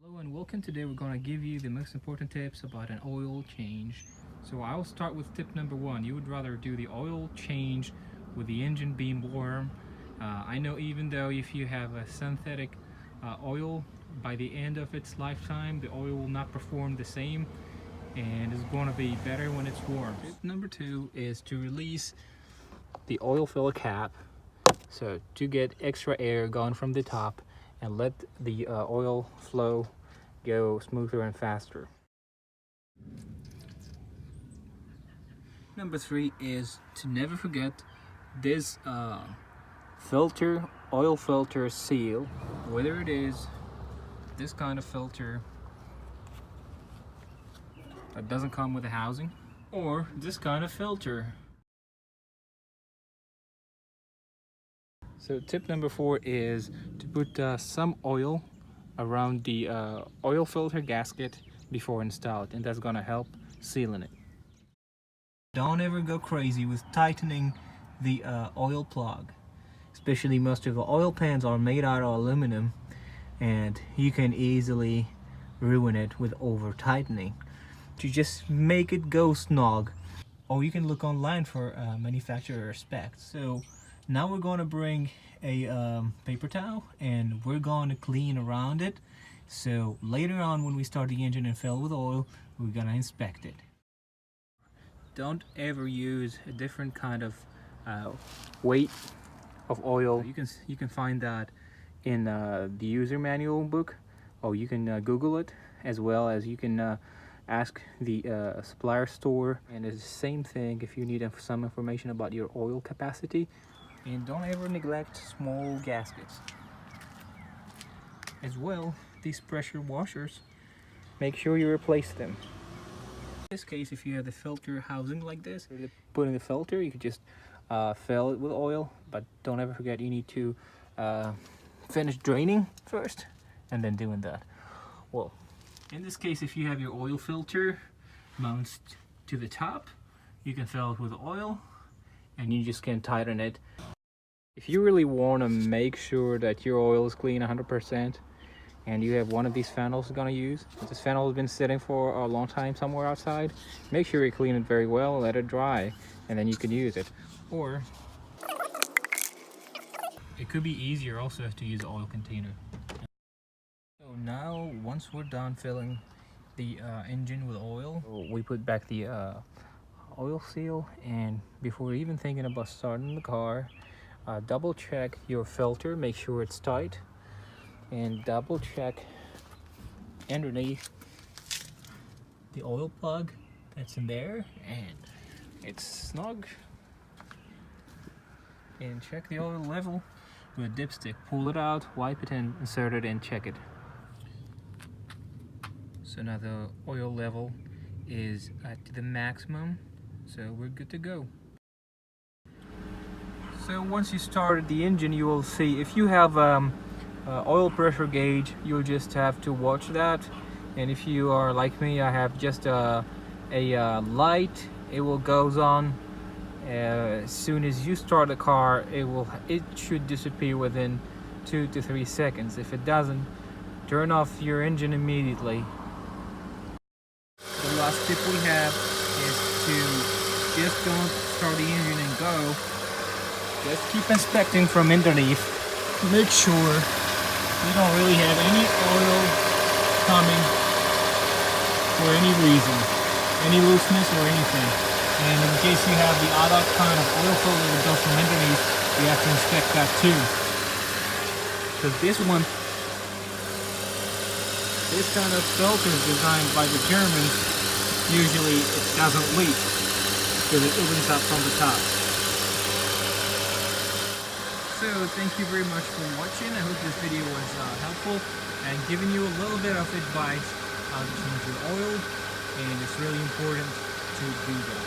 Hello and welcome. Today we're going to give you the most important tips about an oil change. So I'll start with tip number one. You would rather do the oil change with the engine being warm. I know even though if you have a synthetic oil, by the end of its lifetime the oil will not perform the same and it's going to be better when it's warm. Tip number two is to release the oil filler cap, so to get extra air going from the top and let the oil flow go smoother and faster. Number three is to never forget this oil filter seal, whether it is this kind of filter that doesn't come with a housing or this kind of filter. So tip number four is to put some oil around the oil filter gasket before installed, and that's gonna help sealing it. Don't ever go crazy with tightening the oil plug, especially most of the oil pans are made out of aluminum and you can easily ruin it with over tightening. To just make it go snug, or you can look online for manufacturer specs. So now we're going to bring a paper towel and we're going to clean around it, so later on when we start the engine and fill with oil, we're going to inspect it. Don't ever use a different kind of weight of oil. You can find that in the user manual book, or you can Google it, as well as you can ask the supplier store. And it's the same thing if you need some information about your oil capacity. And don't ever neglect small gaskets. As well, these pressure washers, make sure you replace them. In this case, if you have the filter housing like this, put in the filter, you could just fill it with oil, but don't ever forget you need to finish draining first and then doing that. Well, in this case, if you have your oil filter mounts to the top, you can fill it with oil and you just can tighten it. If you really want to make sure that your oil is clean 100% and you have one of these funnels you're going to use, this funnel has been sitting for a long time somewhere outside, make sure you clean it very well, let it dry, and then you can use it. Or it could be easier also to use an oil container. So now once we're done filling the engine with oil, we put back the oil seal, and before even thinking about starting the car, double check your filter, make sure it's tight, and double check underneath the oil plug that's in there and it's snug, and check the oil level with a dipstick. Pull it out, wipe it in, insert it, and check it. So now the oil level is at the maximum, so we're good to go. So once you started the engine, you will see if you have oil pressure gauge, you'll just have to watch that. And if you are like me, I have just a light. It will goes on as soon as you start the car. It should disappear within 2 to 3 seconds. If it doesn't, turn off your engine immediately. The last tip we have is to just don't start the engine and go. Just keep inspecting from underneath. Make sure you don't really have any oil coming for any reason, any looseness or anything. And in case you have the other kind of oil filter that goes from underneath, you have to inspect that too. Because this kind of filter is designed by the Germans. Usually it doesn't leak because it opens up from the top. So thank you very much for watching. I hope this video was helpful and giving you a little bit of advice how to change your oil, and it's really important to do that.